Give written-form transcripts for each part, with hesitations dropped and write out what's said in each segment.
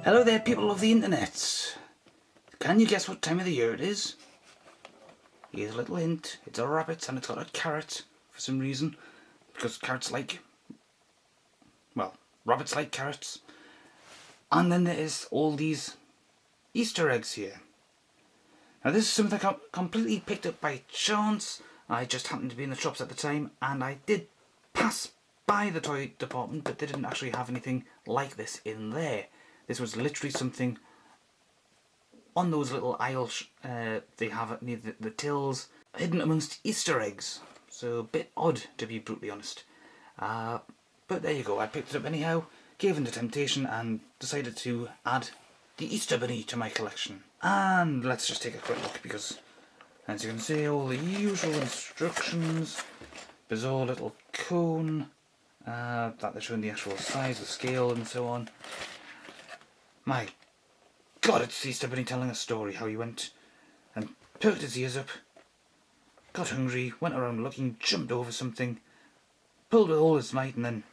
Hello there, people of the internet. Can you guess what time of the year it is? Here's a little hint. It's a rabbit and it's got a carrot for some reason. Because carrots like... well, rabbits like carrots. And then there is all these Easter eggs here. Now this is something I completely picked up by chance. I just happened to be in the shops at the time and I did pass by the toy department, but they didn't actually have anything like this in there. This was literally something on those little aisles they have near the tills, hidden amongst Easter eggs. So a bit odd, to be brutally honest. But there you go, I picked it up anyhow, gave in to temptation and decided to add the Easter Bunny to my collection. And let's just take a quick look because, as you can see, all the usual instructions, bizarre little cone, that they're showing the actual size, the scale and so on. My God, it's the Easter Bunny telling a story, how he went and perked his ears up, got hungry, went around looking, jumped over something, pulled with all his might and then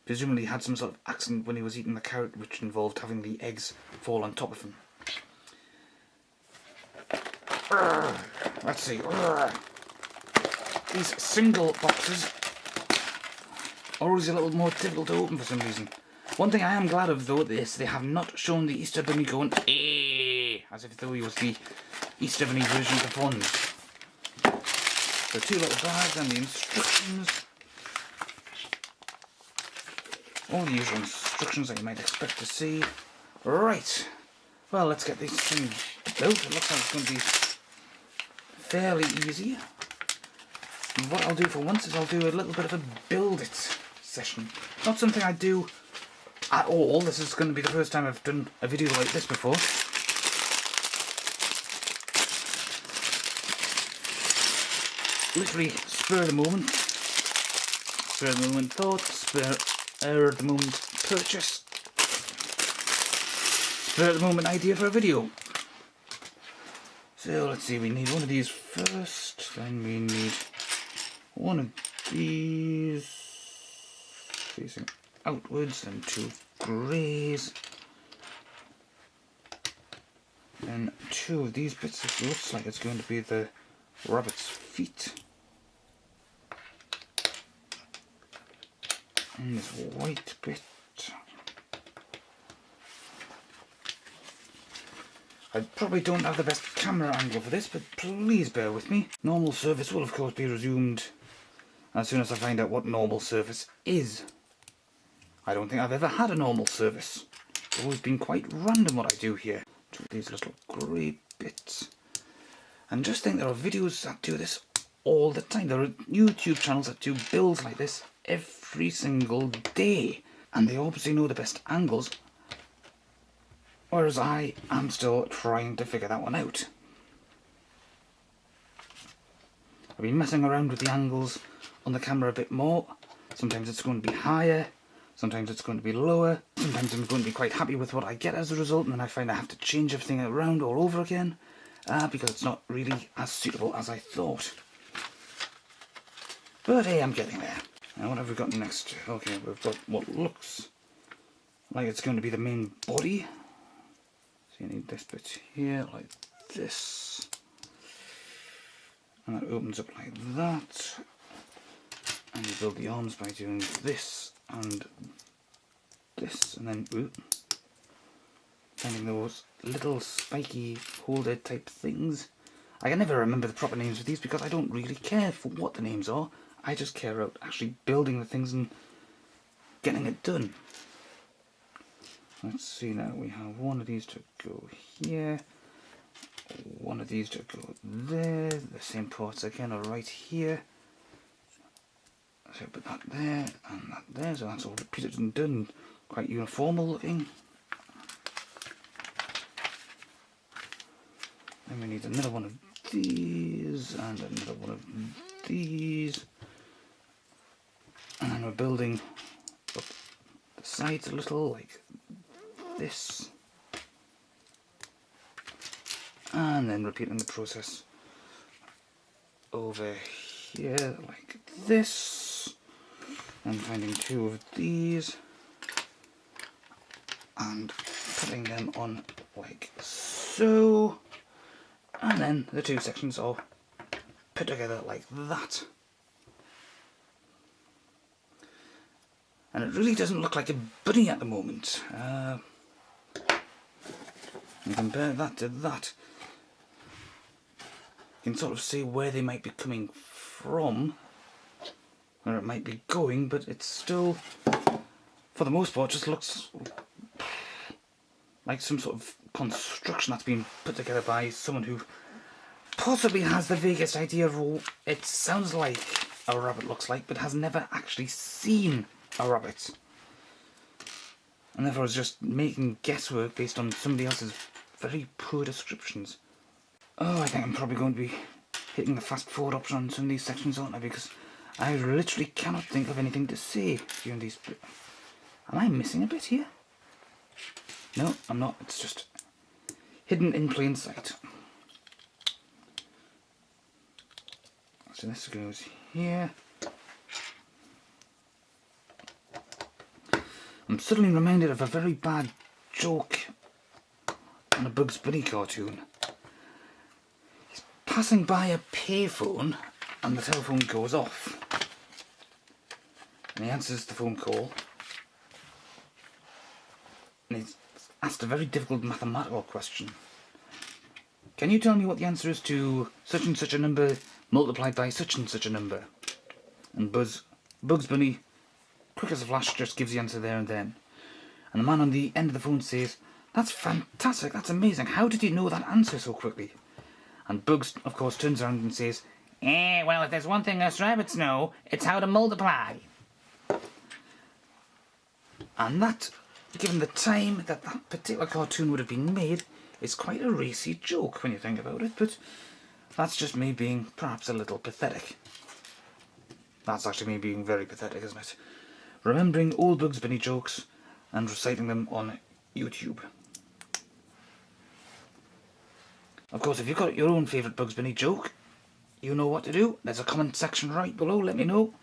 presumably had some sort of accident when he was eating the carrot, which involved having the eggs fall on top of him. Let's see. These single boxes are always a little more difficult to open for some reason. One thing I am glad of though is they have not shown the Easter Bunny going as if though he was the Easter Bunny version of the Fonz. So two little bags and the instructions. All the usual instructions that you might expect to see. Right, well let's get this thing built. It looks like it's going to be fairly easy. And what I'll do for once is I'll do a little bit of a build it session. Not something I do at all. This is going to be the first time I've done a video like this before. Literally spur of the moment thought, spur of the moment purchase, spur of the moment idea for a video. So let's see, we need one of these first, then we need one of these facing outwards and two greys, and two of these bits. It looks like it's going to be the rabbit's feet, and this white bit. I probably don't have the best camera angle for this, but please bear with me. Normal service will of course be resumed as soon as I find out what normal service is. I don't think I've ever had a normal service. It's always been quite random what I do here. These little grey bits. And just think there are videos that do this all the time. There are YouTube channels that do builds like this every single day. And they obviously know the best angles. Whereas I am still trying to figure that one out. I've been messing around with the angles on the camera a bit more. Sometimes it's going to be higher. Sometimes it's going to be lower. Sometimes I'm going to be quite happy with what I get as a result, and then I find I have to change everything around all over again because it's not really as suitable as I thought. But hey, I'm getting there. Now what have we got next? Okay, we've got what looks like it's going to be the main body. So you need this bit here, like this. And that opens up like that. And you build the arms by doing this and this, and then finding those little spiky holder type things. I can never remember the proper names of these because I don't really care for what the names are. I just care about actually building the things and getting it done. Let's see now, we have one of these to go here, one of these to go there, the same parts again are right here. So put that there and that there, so that's all repeated and done, quite uniformal looking. Then we need another one of these and another one of these. And then we're building up the sides a little, like this. And then repeating the process over here, like this. And finding two of these. and putting them on like so, and then the two sections are put together like that. And it really doesn't look like a bunny at the moment. You compare that to that, you can sort of see where they might be coming from, where it might be going, but it's still, for the most part, just looks like some sort of construction that's been put together by someone who possibly has the vaguest idea of what it sounds like a rabbit looks like, but has never actually seen a rabbit. And therefore is just making guesswork based on somebody else's very poor descriptions. Oh, I think I'm probably going to be hitting the fast forward option on some of these sections, aren't I? Because I literally cannot think of anything to say during these. Am I missing a bit here? No, I'm not. It's just hidden in plain sight. So this goes here. I'm suddenly reminded of a very bad joke on a Bugs Bunny cartoon. He's passing by a payphone and the telephone goes off. And he answers the phone call. And he's asked a very difficult mathematical question. Can you tell me what the answer is to such and such a number multiplied by such and such a number? And Bugs Bunny, quick as a flash, just gives the answer there and then. And the man on the end of the phone says, "That's fantastic, that's amazing, how did you know that answer so quickly?" And Bugs, of course, turns around and says, well, if there's one thing us rabbits know, it's how to multiply. And that, given the time that that particular cartoon would have been made, is quite a racy joke when you think about it, but that's just me being perhaps a little pathetic. That's actually me being very pathetic, isn't it? Remembering old Bugs Bunny jokes and reciting them on YouTube. Of course, if you've got your own favourite Bugs Bunny joke, you know what to do. There's a comment section right below, let me know.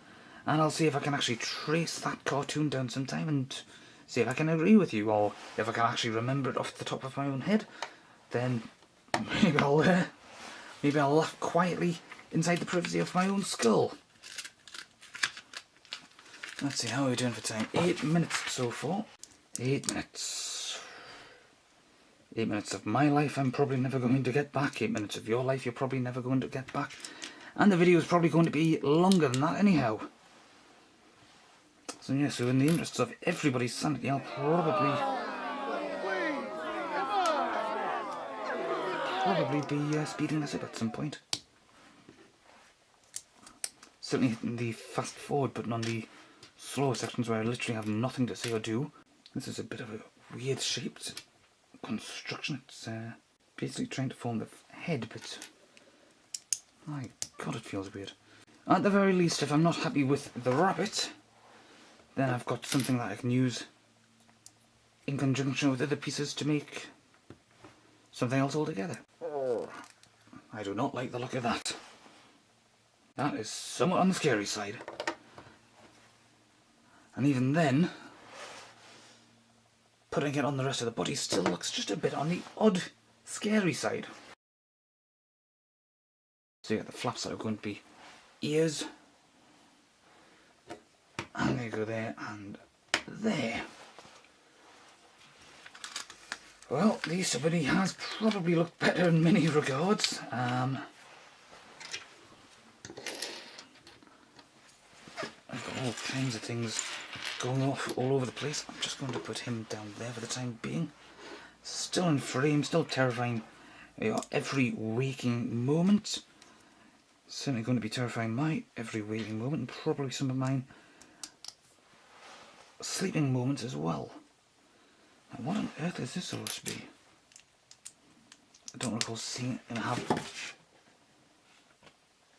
And I'll see if I can actually trace that cartoon down sometime and see if I can agree with you, or if I can actually remember it off the top of my own head. Then maybe I'll laugh quietly inside the privacy of my own skull. Let's see, how are we doing for time? 8 minutes so far. 8 minutes. 8 minutes of my life I'm probably never going to get back. 8 minutes of your life you're probably never going to get back. And the video is probably going to be longer than that anyhow. So yeah, so in the interests of everybody's sanity, I'll probably be speeding this up at some point. Certainly hitting the fast forward button on the slower sections where I literally have nothing to say or do. This is a bit of a weird shaped construction. It's basically trying to form the head, but my god, it feels weird. At the very least, if I'm not happy with the rabbit, then I've got something that I can use in conjunction with other pieces to make something else altogether. I do not like the look of that. That is somewhat on the scary side. And even then, putting it on the rest of the body still looks just a bit on the odd, scary side. So you got the flaps that are going to be ears. And they go there and there. Well, the Easter Bunny has probably looked better in many regards. I've got all kinds of things going off all over the place. I'm just going to put him down there for the time being. Still in frame, still terrifying every waking moment. Certainly going to be terrifying my every waking moment, and probably some of mine sleeping moments as well. Now, what on earth is this supposed to be? I don't recall seeing him have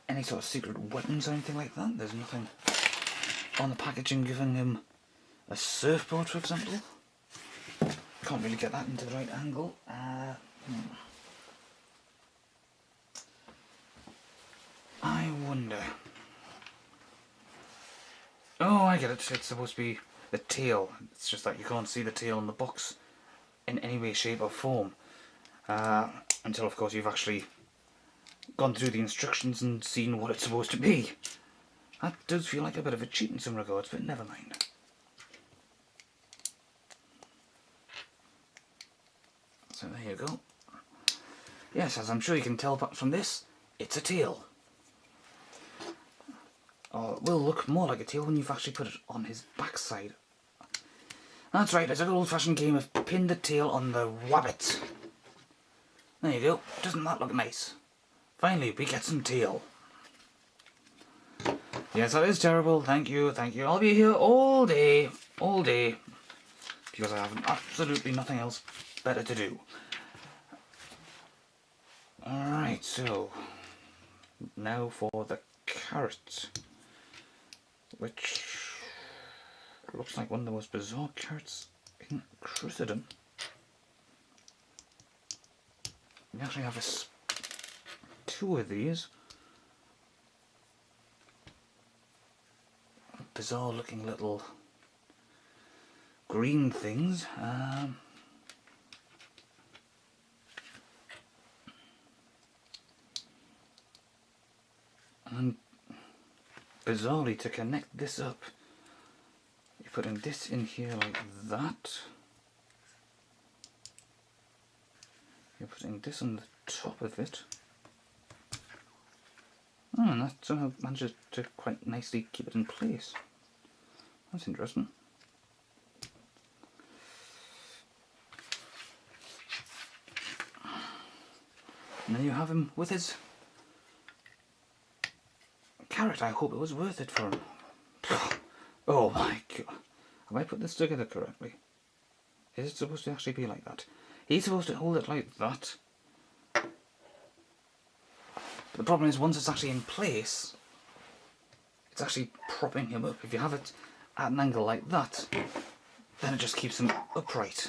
any sort of secret weapons or anything like that. There's nothing on the packaging giving him a surfboard, for example. Can't really get that into the right angle. I wonder. Oh, I get it. It's supposed to be the tail. It's just that you can't see the tail in the box in any way, shape or form. Until of course you've actually gone through the instructions and seen what it's supposed to be. That does feel like a bit of a cheat in some regards, but never mind. So there you go. Yes, as I'm sure you can tell from this, it's a tail. Or it will look more like a tail when you've actually put it on his backside. That's right, it's a good old-fashioned game of pin the tail on the rabbit. There you go. Doesn't that look nice? Finally, we get some tail. Yes, that is terrible. Thank you, thank you. I'll be here all day, because I have absolutely nothing else better to do. Alright, so now for the carrot, which looks like one of the most bizarre carrots in Christendom. We actually have two of these. Bizarre looking little green things. And bizarrely, to connect this up, you're putting this in here like that. You're putting this on the top of it. Oh, and that somehow manages to quite nicely keep it in place. That's interesting. And then you have him with his carrot. I hope it was worth it for him. Oh my god. Have I put this together correctly? Is it supposed to actually be like that? He's supposed to hold it like that. But the problem is, once it's actually in place, it's actually propping him up. If you have it at an angle like that, then it just keeps him upright.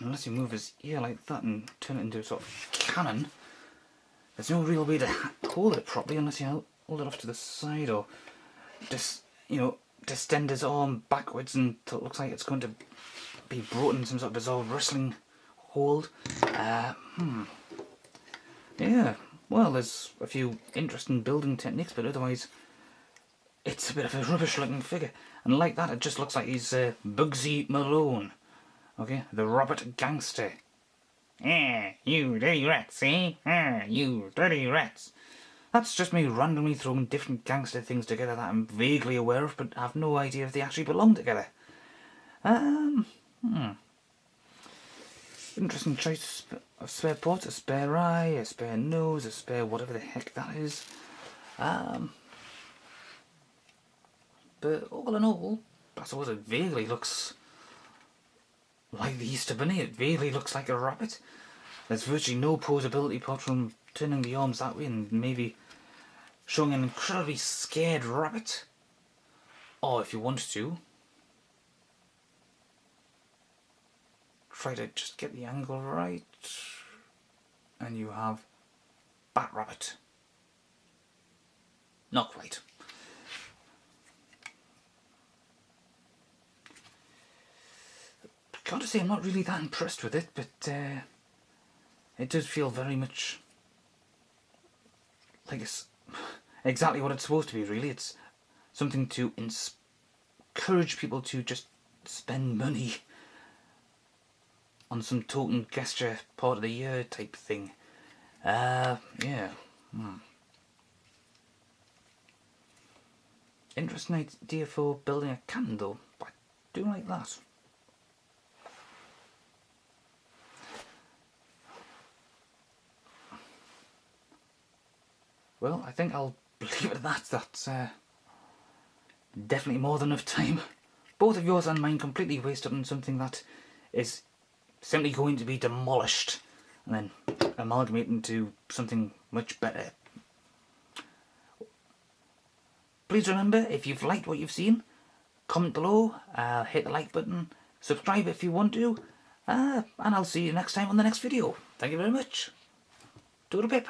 Unless you move his ear like that and turn it into a sort of cannon, there's no real way to hold it properly unless you hold it off to the side, or just, distend his arm backwards until it looks like it's going to be brought in some sort of bizarre wrestling hold. Yeah, well, there's a few interesting building techniques, but otherwise it's a bit of a rubbish looking figure. And like that, it just looks like he's Bugsy Malone. Okay, the rabbit gangster. You dirty rats, eh? You dirty rats. That's just me randomly throwing different gangster things together that I'm vaguely aware of, but have no idea if they actually belong together. Interesting choice of spare parts: a spare eye, a spare nose, a spare whatever the heck that is. But all in all, I suppose it vaguely looks like the Easter Bunny. It vaguely looks like a rabbit. There's virtually no posability apart from turning the arms that way and maybe showing an incredibly scared rabbit. Or if you want to, try to just get the angle right, and you have Bat Rabbit. Not quite. Gotta say, I'm not really that impressed with it, but it does feel very much like it's exactly what it's supposed to be, really. It's something to encourage people to just spend money on some token gesture part of the year type thing. Yeah. Interesting idea for building a candle, but I do like that. Well, I think I'll leave it at that. That's definitely more than enough time. Both of yours and mine completely wasted on something that is simply going to be demolished and then amalgamated into something much better. Please remember, if you've liked what you've seen, comment below, hit the like button, subscribe if you want to, and I'll see you next time on the next video. Thank you very much. Toodle pip.